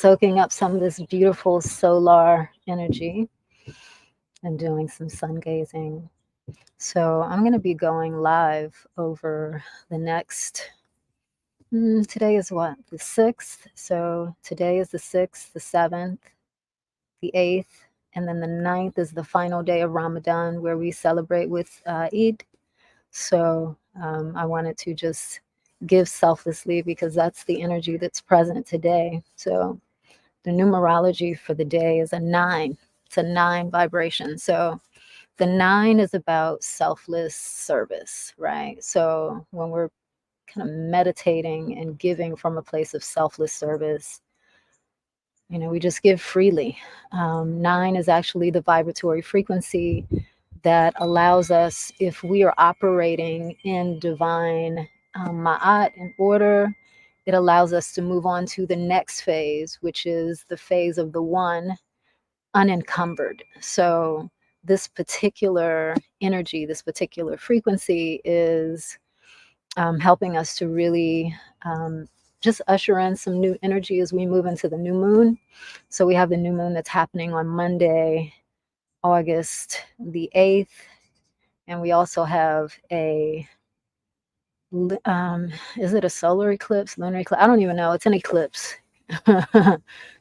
soaking up some of this beautiful solar energy and doing some sun gazing. So I'm going to be going live over the next, today is what, the 6th? So today is the 6th, the 7th, the 8th, and then the 9th is the final day of Ramadan where we celebrate with Eid. So I wanted to just give selflessly because that's the energy that's present today. So the numerology for the day is a 9. It's a 9 vibration. So the 9 is about selfless service, right? So when we're kind of meditating and giving from a place of selfless service, you know, we just give freely. 9 is actually the vibratory frequency that allows us, if we are operating in divine ma'at in order, it allows us to move on to the next phase, which is the phase of the 1 unencumbered. So this particular energy, this particular frequency is helping us to really just usher in some new energy as we move into the new moon. So we have the new moon that's happening on Monday, August the 8th. And we also have a, is it a solar eclipse, lunar eclipse? I don't even know. It's an eclipse.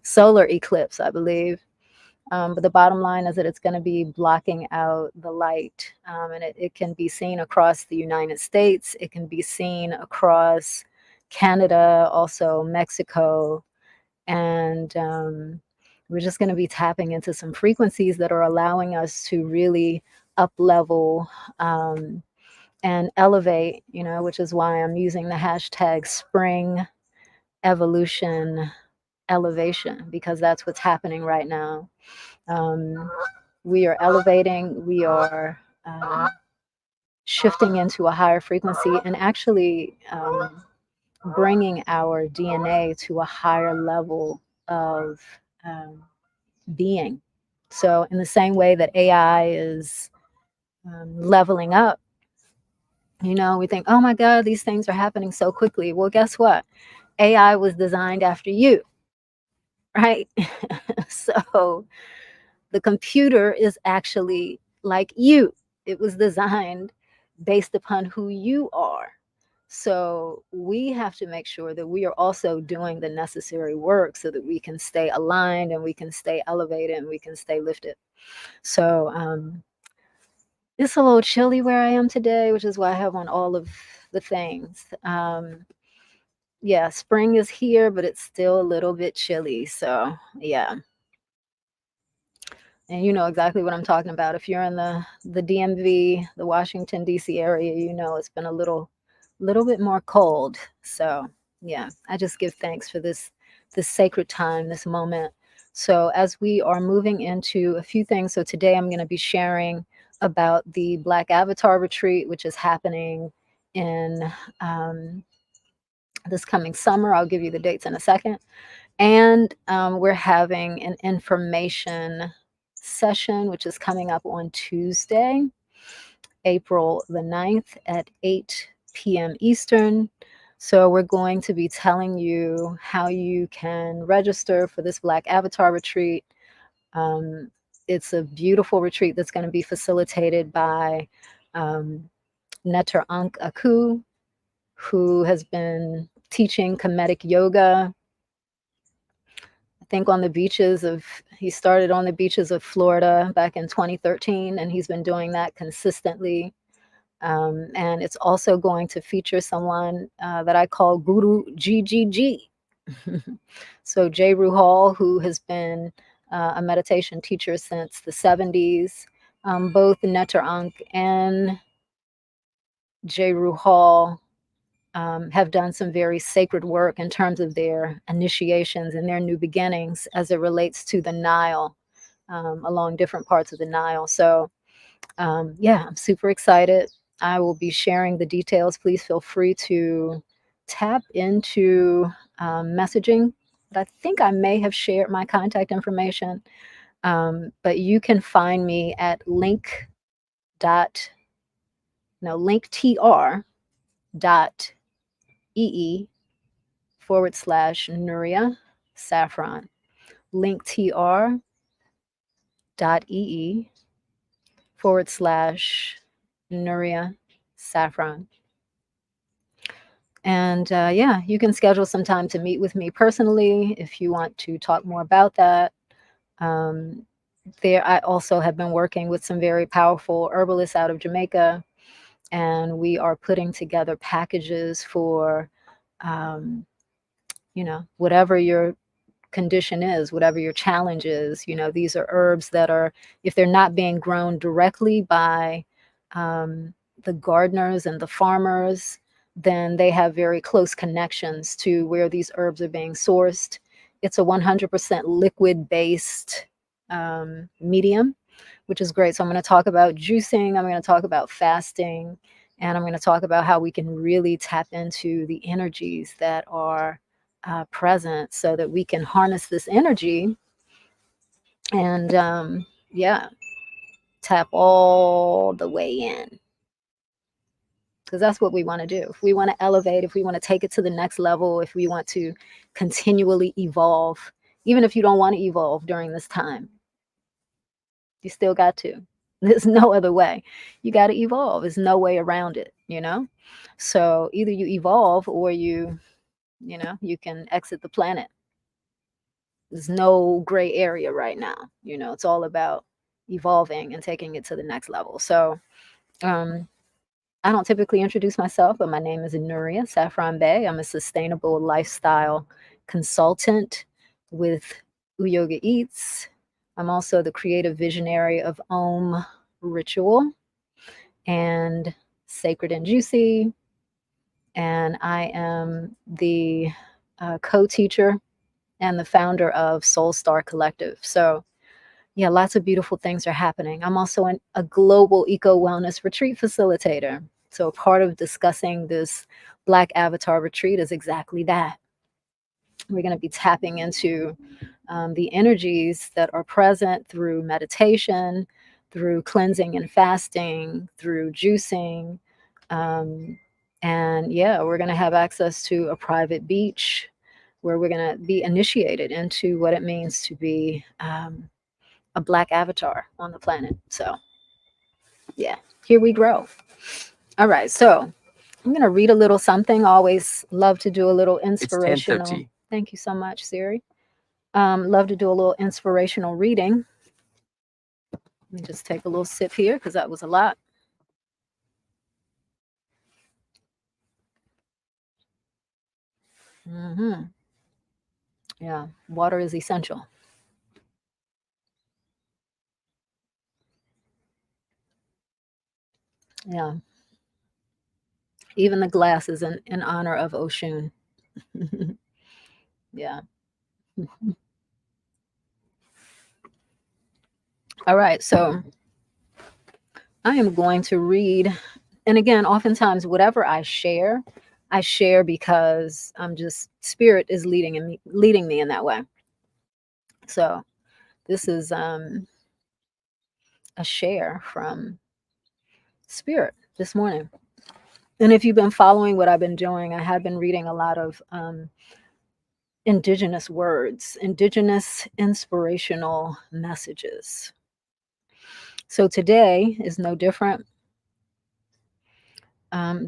Solar eclipse, I believe. But the bottom line is that it's going to be blocking out the light. And it can be seen across the United States. It can be seen across Canada, also Mexico. And we're just going to be tapping into some frequencies that are allowing us to really up level and elevate, you know, which is why I'm using the hashtag spring evolution elevation, because that's what's happening right now. We are elevating, we are shifting into a higher frequency and actually bringing our DNA to a higher level of being. So in the same way that AI is leveling up, you know, we think, oh my God, these things are happening so quickly. Well, guess what? AI was designed after you, right? So the computer is actually like you. It was designed based upon who you are. So we have to make sure that we are also doing the necessary work so that we can stay aligned and we can stay elevated and we can stay lifted. So it's a little chilly where I am today, which is why I have on all of the things. Yeah, spring is here, but it's still a little bit chilly. So yeah. And you know exactly what I'm talking about. If you're in the DMV, the Washington, D.C. area, you know it's been a little bit more cold. So yeah, I just give thanks for this sacred time, this moment. So as we are moving into a few things, so today I'm going to be sharing about the Black Avatar Retreat, which is happening in this coming summer. I'll give you the dates in a second. And we're having an information session, which is coming up on Tuesday, April the 9th at 8 p.m. Eastern. So we're going to be telling you how you can register for this Black Avatar Retreat. It's a beautiful retreat that's going to be facilitated by Neter Aunkh, who has been teaching Kemetic yoga. I think on the beaches of, he started on the beaches of Florida back in 2013, and he's been doing that consistently. And it's also going to feature someone that I call Guru GGG. So Jeru Hall, who has been a meditation teacher since the 70s. Both Neter Aunkh and Jeru Hall have done some very sacred work in terms of their initiations and their new beginnings as it relates to the Nile, along different parts of the Nile. So yeah, I'm super excited. I will be sharing the details. Please feel free to tap into messaging. But I think I may have shared my contact information, but you can find me at linktr.ee/Nurya Saffron. linktr.ee/Nurya Saffron. And yeah, you can schedule some time to meet with me personally if you want to talk more about that. There, I also have been working with some very powerful herbalists out of Jamaica, and we are putting together packages for, whatever your condition is, whatever your challenge is. These are herbs that are, if they're not being grown directly by the gardeners and the farmers, then they have very close connections to where these herbs are being sourced. It's a 100% liquid based medium, which is great. So I'm going to talk about juicing, I'm going to talk about fasting, and I'm going to talk about how we can really tap into the energies that are present so that we can harness this energy and yeah, tap all the way in, because that's what we want to do. If we want to elevate, if we want to take it to the next level, if we want to continually evolve, even if you don't want to evolve during this time, you still got to. There's no other way. You got to evolve. There's no way around it, So either you evolve or you can exit the planet. There's no gray area right now. It's all about evolving and taking it to the next level. So I don't typically introduce myself, but my name is Nurya Saffron Bey. I'm a sustainable lifestyle consultant with Yoga Eats. I'm also the creative visionary of Om Ritual and Sacred and Juicy. And I am the co-teacher and the founder of Soul Star Collective. So yeah, lots of beautiful things are happening. I'm also a global eco wellness retreat facilitator. So part of discussing this Black Avatar retreat is exactly that. We're going to be tapping into the energies that are present through meditation, through cleansing and fasting, through juicing. And yeah, we're going to have access to a private beach where we're going to be initiated into what it means to be a Black avatar on the planet. So yeah, here we grow. All right, so I'm going to read a little something. Always love to do a little inspirational. 10:30. Thank you so much, Siri. Love to do a little inspirational reading. Let me just take a little sip here because that was a lot. Yeah, water is essential. Yeah. Even the glass is in honor of Oshun. Yeah. All right, so I am going to read, and again, oftentimes whatever I share because I'm just, spirit is leading me in that way. So this is a share from spirit this morning. And if you've been following what I've been doing, I have been reading a lot of indigenous words, indigenous inspirational messages. So today is no different.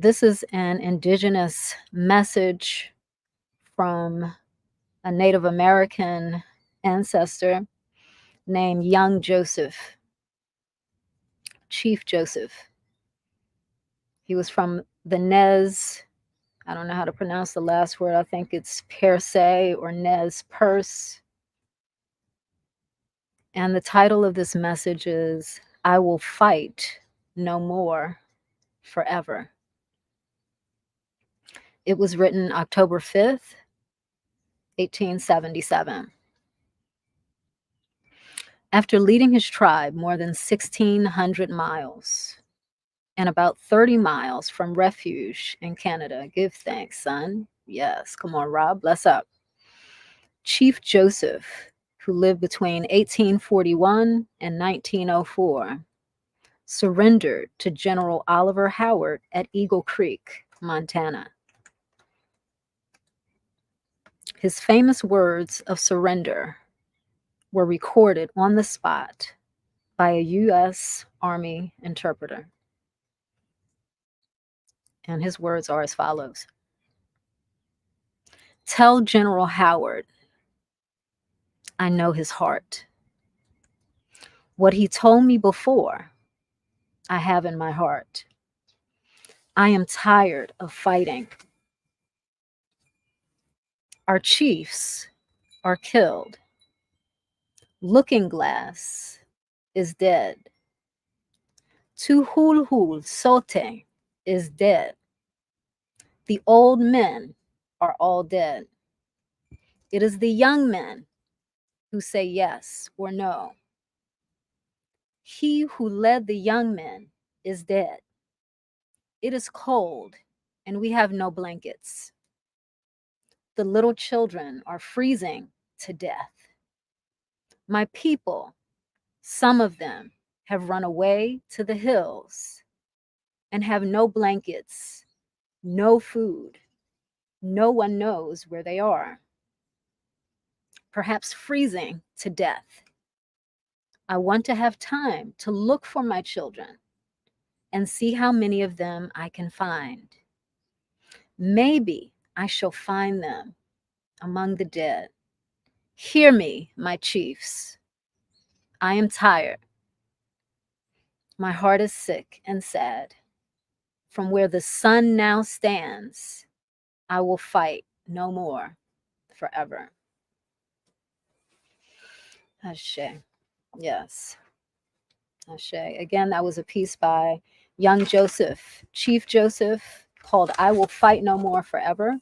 This is an indigenous message from a Native American ancestor named Young Joseph, Chief Joseph. He was from the Nez. I don't know how to pronounce the last word. I think it's Perse or Nez Perce. And the title of this message is, I Will Fight No More Forever. It was written October 5th, 1877. After leading his tribe more than 1,600 miles and about 30 miles from refuge in Canada, give thanks, son. Yes, come on, Rob, bless up. Chief Joseph, who lived between 1841 and 1904, surrendered to General Oliver Howard at Eagle Creek, Montana. His famous words of surrender were recorded on the spot by a U.S. Army interpreter. And his words are as follows. Tell General Howard I know his heart. What he told me before, I have in my heart. I am tired of fighting. Our chiefs are killed. Looking Glass is dead. Tuhulhul Sote is dead. The old men are all dead. It is the young men who say yes or no. He who led the young men is dead. It is cold, and we have no blankets. The little children are freezing to death. My people, some of them, have run away to the hills and have no blankets, no food. No one knows where they are. Perhaps freezing to death. I want to have time to look for my children and see how many of them I can find. Maybe I shall find them among the dead. Hear me, my chiefs. I am tired. My heart is sick and sad. From where the sun now stands, I will fight no more forever. Ashe. Yes. Ashe. Again, that was a piece by young Joseph, Chief Joseph, called I Will Fight No More Forever.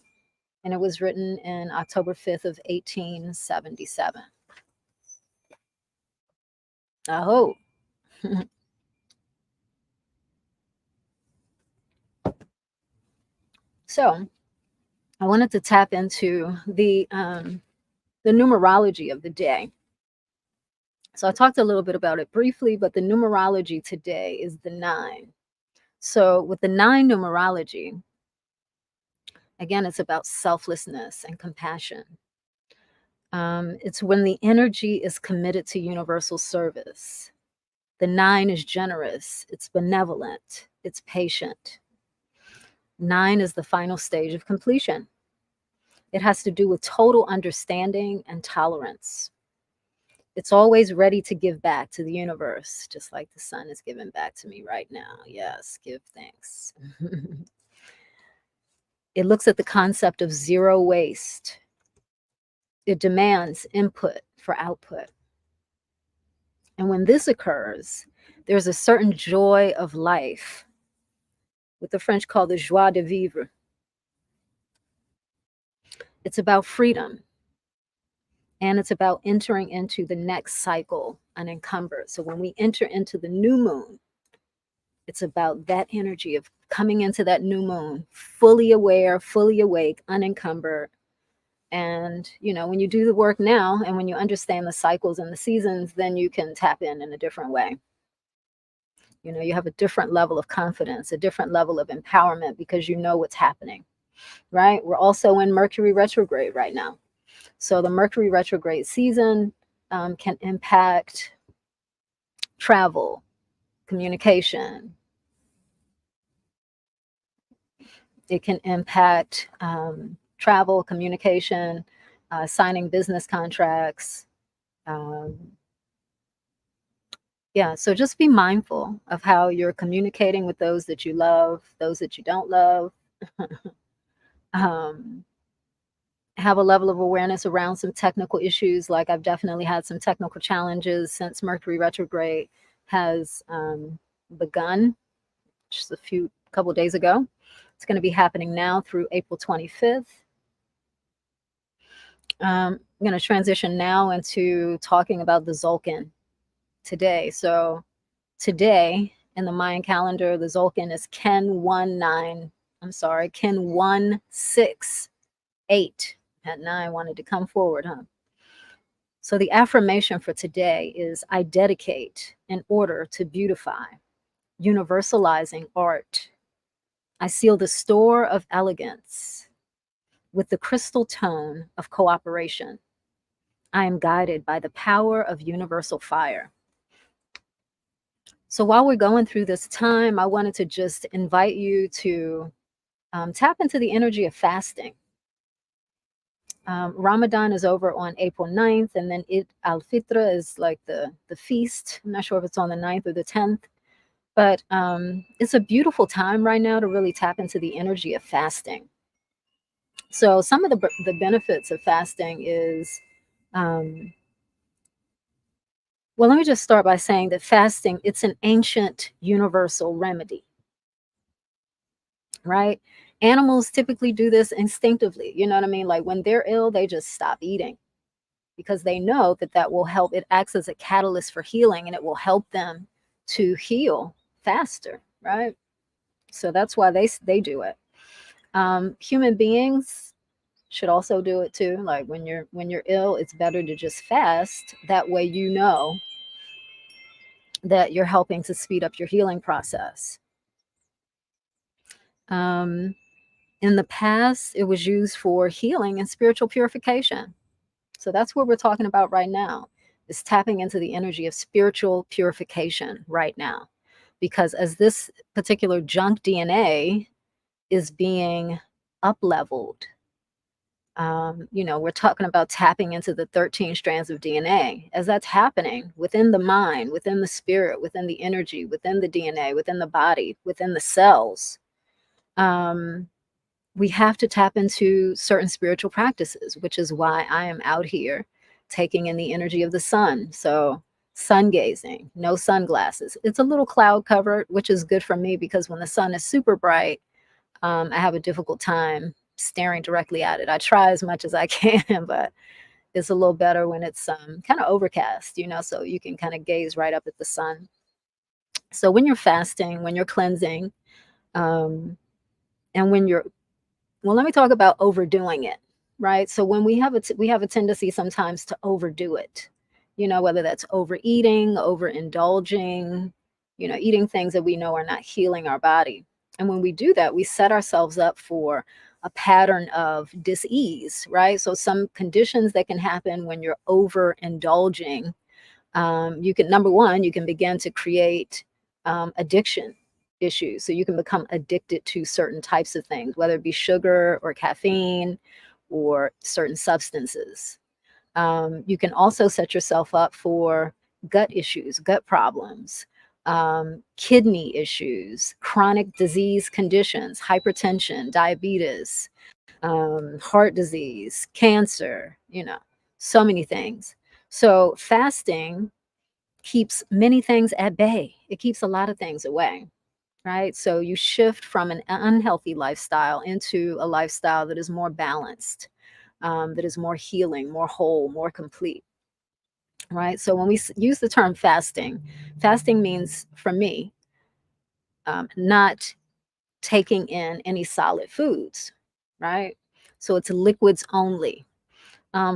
And it was written in October 5th of 1877. Aho. So I wanted to tap into the numerology of the day. So I talked a little bit about it briefly, but the numerology today is the 9. So with the 9 numerology, again, it's about selflessness and compassion. It's when the energy is committed to universal service. The 9 is generous, it's benevolent, it's patient. 9 is the final stage of completion. It has to do with total understanding and tolerance. It's always ready to give back to the universe, just like the sun is giving back to me right now. Yes, give thanks. It looks at the concept of zero waste. It demands input for output. And when this occurs, there's a certain joy of life, what the French call the joie de vivre. It's about freedom. And it's about entering into the next cycle unencumbered. So when we enter into the new moon, it's about that energy of coming into that new moon, fully aware, fully awake, unencumbered. And, when you do the work now and when you understand the cycles and the seasons, then you can tap in a different way. You have a different level of confidence, a different level of empowerment because you know what's happening, right? We're also in Mercury retrograde right now. So the Mercury retrograde season can impact travel, communication. It can impact travel, communication, signing business contracts. So just be mindful of how you're communicating with those that you love, those that you don't love. Have a level of awareness around some technical issues. Like I've definitely had some technical challenges since Mercury retrograde has begun just a couple of days ago. It's going to be happening now through April 25th. I'm going to transition now into talking about the Tzolk'in today. So today in the Mayan calendar, the Tzolk'in is Ken 168. At 9 wanted to come forward, huh? So the affirmation for today is I dedicate in order to beautify, universalizing art. I seal the store of elegance with the crystal tone of cooperation. I am guided by the power of universal fire. So while we're going through this time, I wanted to just invite you to tap into the energy of fasting. Ramadan is over on April 9th, and then Eid al-Fitr is like the feast. I'm not sure if it's on the 9th or the 10th, but it's a beautiful time right now to really tap into the energy of fasting. So some of the benefits of fasting is, well, let me just start by saying that fasting, it's an ancient universal remedy, right? Animals typically do this instinctively. You know what I mean? Like when they're ill, they just stop eating because they know that that will help. It acts as a catalyst for healing, and it will help them to heal faster, right? So that's why they do it. Human beings should also do it too. Like when you're ill, it's better to just fast. That way, you know that you're helping to speed up your healing process. Um, in the past, it was used for healing and spiritual purification. So that's what we're talking about right now, is tapping into the energy of spiritual purification right now. Because as this particular junk DNA is being up leveled, we're talking about tapping into the 13 strands of DNA. As that's happening within the mind, within the spirit, within the energy, within the DNA, within the body, within the cells, we have to tap into certain spiritual practices, which is why I am out here taking in the energy of the sun. So sun gazing, no sunglasses. It's a little cloud covered, which is good for me because when the sun is super bright, I have a difficult time staring directly at it. I try as much as I can, but it's a little better when it's kind of overcast, so you can kind of gaze right up at the sun. So when you're fasting, when you're cleansing, um, and when you're well, let me talk about overdoing it, right? So when we have a tendency sometimes to overdo it, whether that's overeating, overindulging, eating things that we know are not healing our body. And when we do that, we set ourselves up for a pattern of dis-ease, right? So some conditions that can happen when you're overindulging, you can, number one, you can begin to create addiction issues. So you can become addicted to certain types of things, whether it be sugar or caffeine or certain substances. You can also set yourself up for gut issues, gut problems, kidney issues, chronic disease conditions, hypertension, diabetes, heart disease, cancer, so many things. So fasting keeps many things at bay. It keeps a lot of things away, right? So you shift from an unhealthy lifestyle into a lifestyle that is more balanced, that is more healing, more whole, more complete, right? So when we use the term fasting, fasting means for me, not taking in any solid foods, right? So it's liquids only.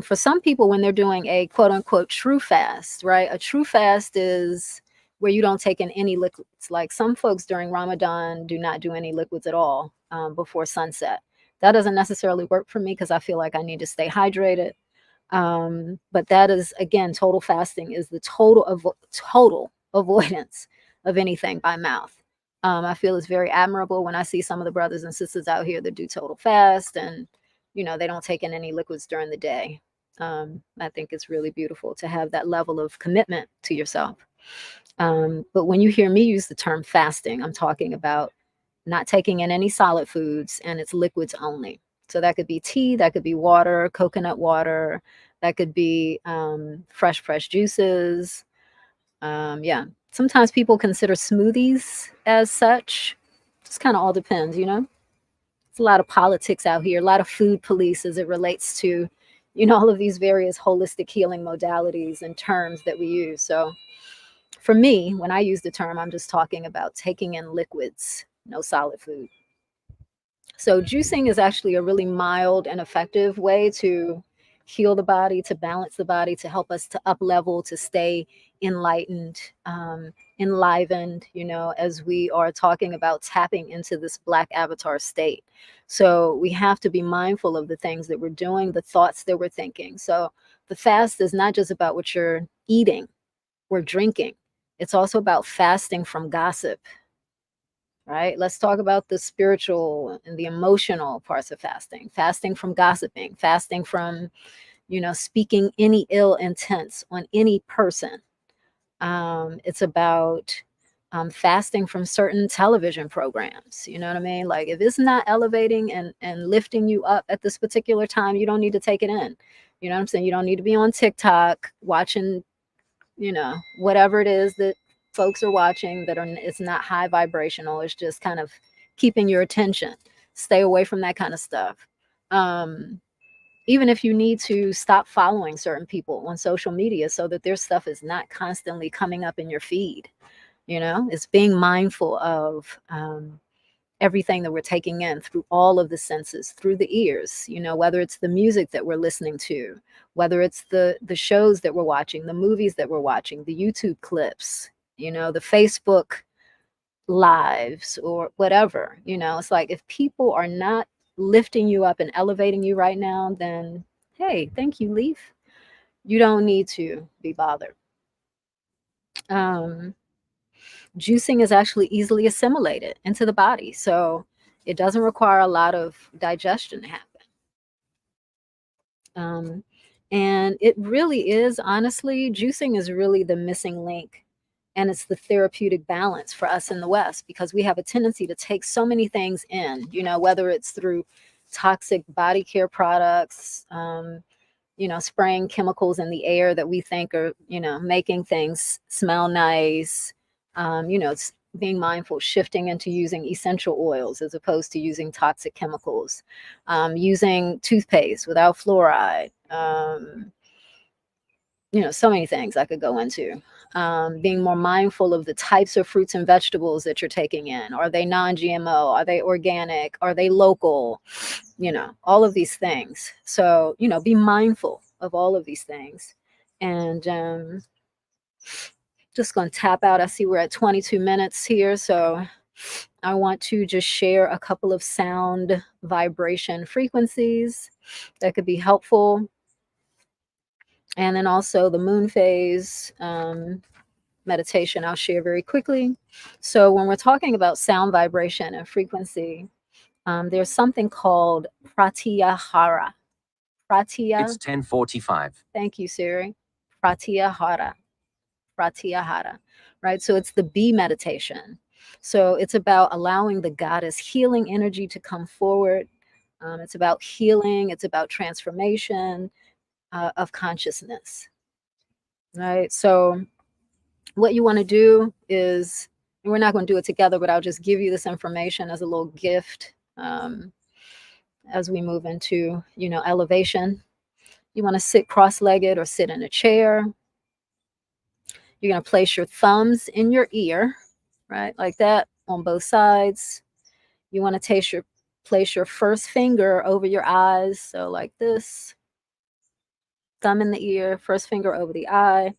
For some people, when they're doing a quote unquote true fast, right? A true fast is where you don't take in any liquids. Like some folks during Ramadan do not do any liquids at all before sunset. That doesn't necessarily work for me because I feel like I need to stay hydrated. But that is, again, total fasting is the total avoidance of anything by mouth. I feel it's very admirable when I see some of the brothers and sisters out here that do total fast and they don't take in any liquids during the day. I think it's really beautiful to have that level of commitment to yourself. But when you hear me use the term fasting, I'm talking about not taking in any solid foods, and it's liquids only. So that could be tea, that could be water, coconut water, that could be fresh juices. Yeah, sometimes people consider smoothies as such. Just kind of all depends, It's a lot of politics out here, a lot of food police as it relates to, all of these various holistic healing modalities and terms that we use. So for me, when I use the term, I'm just talking about taking in liquids, no solid food. So juicing is actually a really mild and effective way to heal the body, to balance the body, to help us to up level, to stay enlightened, enlivened, as we are talking about tapping into this Black avatar state. So we have to be mindful of the things that we're doing, the thoughts that we're thinking. So The fast is not just about what you're eating or drinking. It's also about fasting from gossip, right? Let's talk about the spiritual and the emotional parts of fasting. Fasting from gossiping, fasting from, speaking any ill intents on any person. It's about fasting from certain television programs. You know what I mean? Like, if it's not elevating and lifting you up at this particular time, you don't need to take it in. You know what I'm saying? You don't need to be on TikTok watching, whatever it is that folks are watching that it's not high vibrational. It's just kind of keeping your attention. Stay away from that kind of stuff. Even if you need to stop following certain people on social media so that their stuff is not constantly coming up in your feed. It's being mindful of everything that we're taking in through all of the senses, through the ears, whether it's the music that we're listening to, whether it's the shows that we're watching, the movies that we're watching, the YouTube clips, the Facebook lives or whatever. It's like, if people are not lifting you up and elevating you right now, then hey, thank you, Leaf. You don't need to be bothered. Juicing is actually easily assimilated into the body, so it doesn't require a lot of digestion to happen. And it really is, honestly, juicing is really the missing link, and it's the therapeutic balance for us in the West, because we have a tendency to take so many things in, whether it's through toxic body care products, spraying chemicals in the air that we think are, making things smell nice. It's being mindful, shifting into using essential oils as opposed to using toxic chemicals, using toothpaste without fluoride. So many things I could go into. Being more mindful of the types of fruits and vegetables that you're taking in. Are they non-GMO? Are they organic? Are they local? All of these things. So, be mindful of all of these things. And just going to tap out. I see we're at 22 minutes here. So I want to just share a couple of sound vibration frequencies that could be helpful. And then also the moon phase meditation I'll share very quickly. So when we're talking about sound vibration and frequency, there's something called pratyahara. It's 10:45. Thank you, Siri. Pratyahara. Pratyahara. Right? So it's the bee meditation. So it's about allowing the goddess healing energy to come forward. It's about healing. It's about transformation of consciousness. Right? So what you want to do is, and we're not going to do it together, but I'll just give you this information as a little gift as we move into, elevation. You want to sit cross-legged or sit in a chair. You're going to place your thumbs in your ear, right? Like that, on both sides. You want to place your first finger over your eyes. So like this, thumb in the ear, first finger over the eye.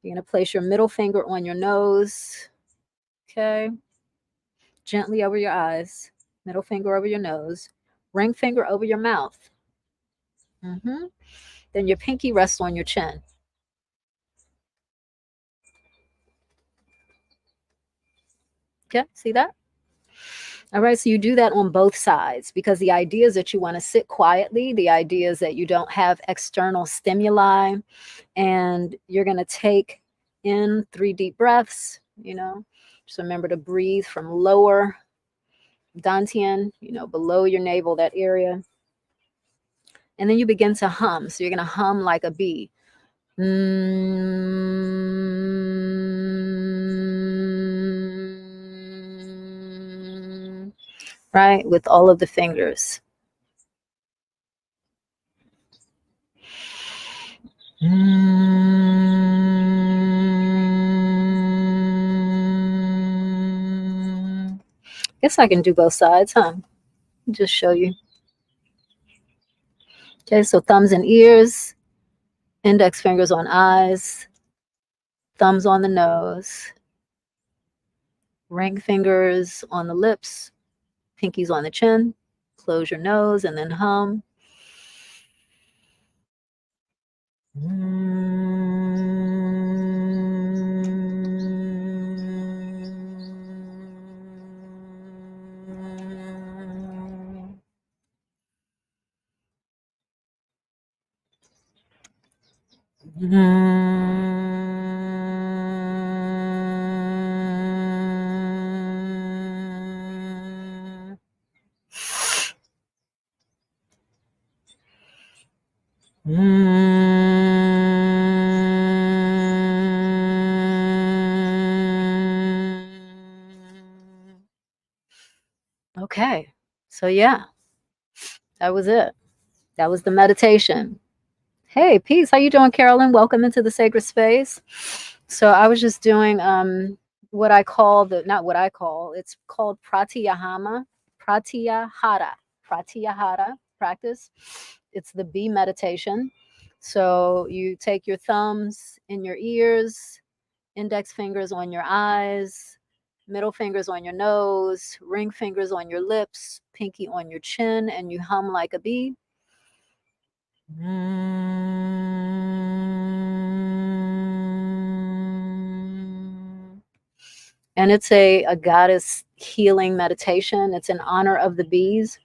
You're going to place your middle finger on your nose. Okay. Gently over your eyes, middle finger over your nose, ring finger over your mouth. Then your pinky rests on your chin. Okay, see that? All right, so you do that on both sides, because the idea is that you want to sit quietly. The idea is that you don't have external stimuli, and you're going to take in 3 deep breaths. Just remember to breathe from lower dantian, below your navel, that area. And then you begin to hum. So you're going to hum like a bee. Right? With all of the fingers. Guess I can do both sides, huh? Just show you. Okay, so thumbs and ears, index fingers on eyes, thumbs on the nose, ring fingers on the lips, pinkies on the chin. Close your nose and then hum. Okay, so yeah, that was it. That was the meditation. Hey, peace. How you doing, Carolyn? Welcome into the sacred space. So I was just doing what I call not what I call, it's called pratyahara practice. It's the bee meditation. So you take your thumbs in your ears, index fingers on your eyes, middle fingers on your nose, ring fingers on your lips, pinky on your chin, and you hum like a bee. And it's a goddess healing meditation. It's in honor of the bees.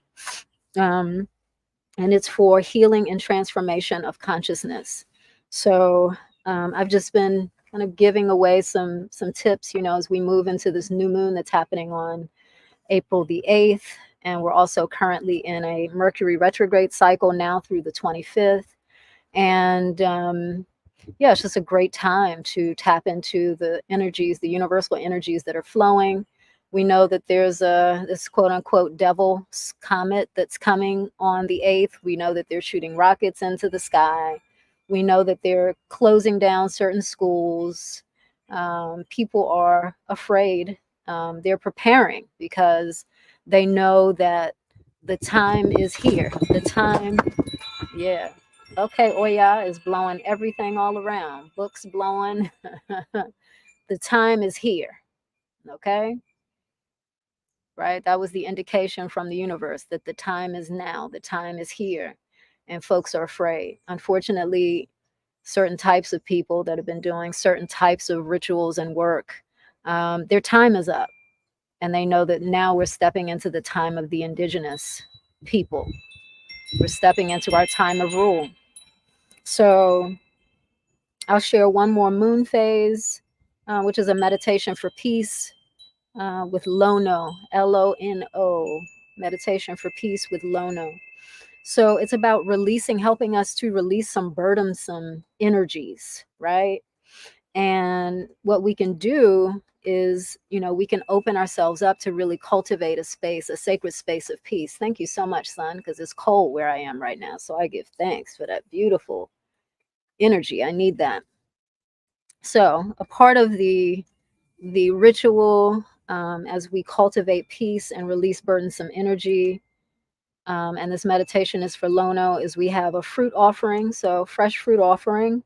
And it's for healing and transformation of consciousness. So I've just been kind of giving away some tips, as we move into this new moon that's happening on April the 8th. And we're also currently in a Mercury retrograde cycle now through the 25th. And yeah, it's just a great time to tap into the energies, the universal energies that are flowing. We know that there's this quote unquote devil's comet that's coming on the 8th. We know that they're shooting rockets into the sky. We know that they're closing down certain schools. People are afraid. They're preparing because they know that the time is here. The time, yeah. Okay, Oya is blowing everything all around. Books blowing. The time is here. Okay? Right? That was the indication from the universe that the time is now. The time is here. And folks are afraid. Unfortunately, certain types of people that have been doing certain types of rituals and work, their time is up. And they know that now we're stepping into the time of the indigenous people. We're stepping into our time of rule. So I'll share one more moon phase, which is a meditation for peace with Lono, Lono, meditation for peace with Lono. So it's about releasing, helping us to release some burdensome energies, right? And what we can do is, we can open ourselves up to really cultivate a space, a sacred space of peace. Thank you so much, son, because it's cold where I am right now. So I give thanks for that beautiful energy. I need that. So a part of the ritual, as we cultivate peace and release burdensome energy, and this meditation is for Lono, is we have a fruit offering, so fresh fruit offering.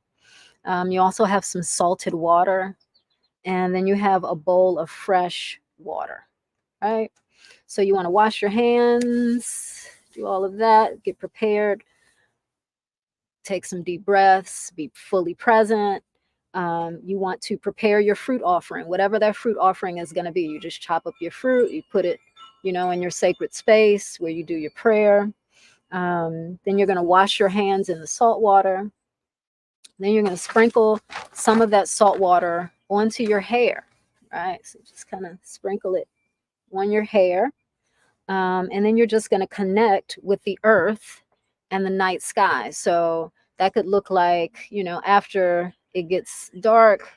You also have some salted water, and then you have a bowl of fresh water, right? So you want to wash your hands, do all of that, get prepared, take some deep breaths, be fully present. You want to prepare your fruit offering, whatever that fruit offering is going to be. You just chop up your fruit, you put it, in your sacred space where you do your prayer. Then you're going to wash your hands in the salt water. Then you're going to sprinkle some of that salt water onto your hair, right? So just kind of sprinkle it on your hair. And then you're just going to connect with the earth and the night sky. So that could look like, after it gets dark,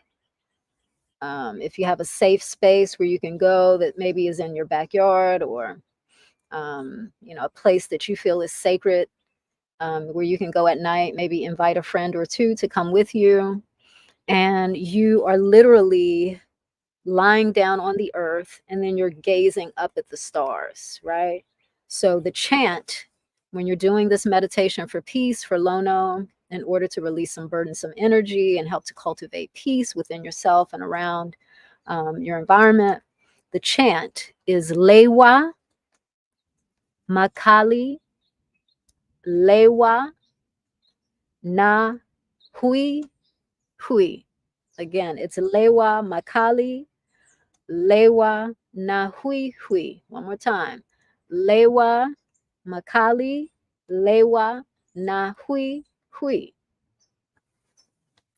if you have a safe space where you can go that maybe is in your backyard, or a place that you feel is sacred, where you can go at night, maybe invite a friend or two to come with you, and you are literally lying down on the earth, and then you're gazing up at the stars, right? So the chant, when you're doing this meditation for peace, for Lono, in order to release some burdensome energy and help to cultivate peace within yourself and around your environment, the chant is Lewa, Makali, Lewa, Na, hui, hui. Again, it's lewa makali, lewa na hui, hui. One more time. Lewa makali, lewa na hui, hui.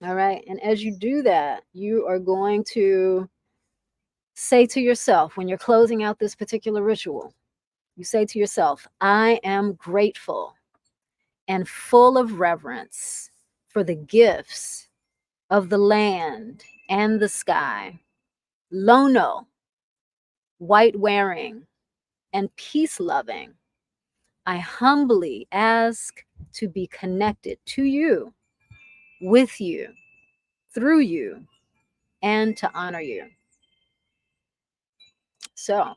All right. And as you do that, you are going to say to yourself, when you're closing out this particular ritual, you say to yourself, I am grateful and full of reverence for the gifts of the land and the sky, Lono, white wearing, and peace loving. I humbly ask to be connected to you, with you, through you, and to honor you. So,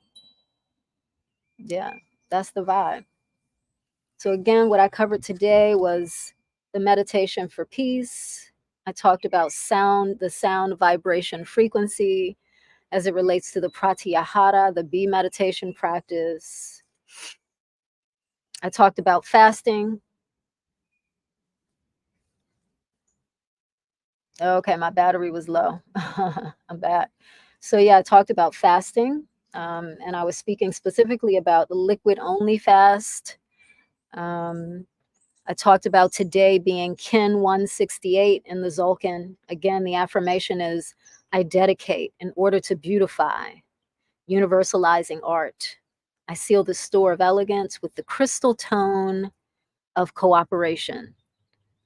yeah, that's the vibe. So, again, what I covered today was the meditation for peace. I talked about sound, the sound vibration frequency as it relates to the pratyahara, the bee meditation practice. I talked about fasting. Okay, my battery was low. I'm back. So, yeah, I talked about fasting. And I was speaking specifically about the liquid only fast. I talked about today being Kin 168 in the Zolkin. Again, the affirmation is I dedicate in order to beautify, universalizing art. I seal the store of elegance with the crystal tone of cooperation.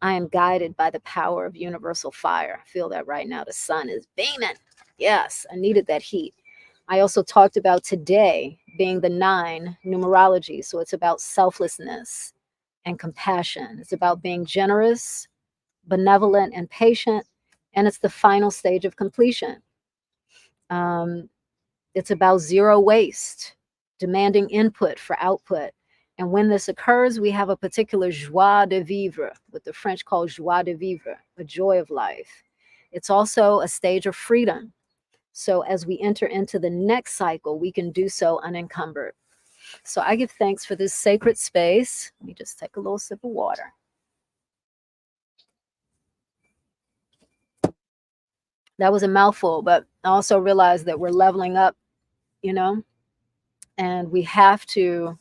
I am guided by the power of universal fire. I feel that right now. The sun is beaming. Yes, I needed that heat. I also talked about today being the 9 numerology. So it's about selflessness and compassion. It's about being generous, benevolent, and patient. And it's the final stage of completion. It's about zero waste, demanding input for output. And when this occurs, we have a particular joie de vivre, what the French call joie de vivre, a joy of life. It's also a stage of freedom. So as we enter into the next cycle, we can do so unencumbered. So I give thanks for this sacred space. Let me just take a little sip of water. That was a mouthful, but I also realized that we're leveling up, you know, and we have to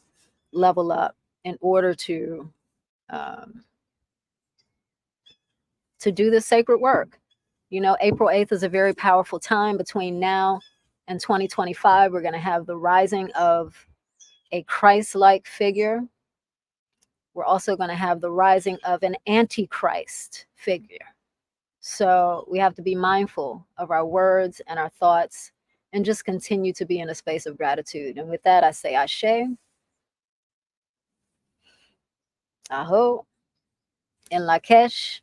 level up in order to do this sacred work. You know, April 8th is a very powerful time. Between now and 2025, we're going to have the rising of a Christ-like figure. We're also going to have the rising of an antichrist figure. So we have to be mindful of our words and our thoughts and just continue to be in a space of gratitude. And with that, I say Ashe, Aho, in Lakesh,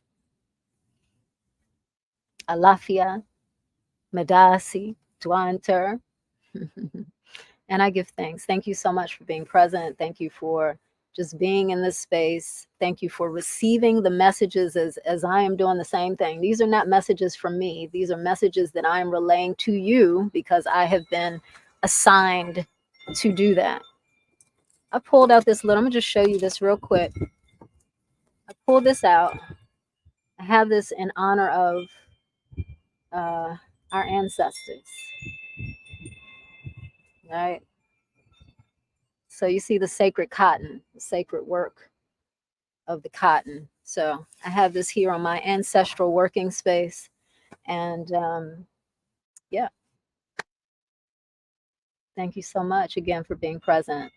Alafia, Medasi, Dwanter. And I give thanks. Thank you so much for being present. Thank you for just being in this space. Thank you for receiving the messages as I am doing the same thing. These are not messages from me. These are messages that I am relaying to you because I have been assigned to do that. I pulled out this little, I'm gonna just show you this real quick. I pulled this out. I have this in honor of our ancestors, right? So you see the sacred cotton, the sacred work of the cotton. So I have this here on my ancestral working space. And yeah, thank you so much again for being present.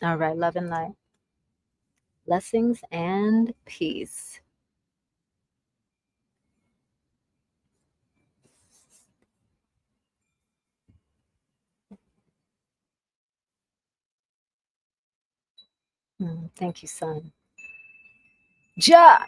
All right, love and light. Blessings and peace. Thank you, son. Ja!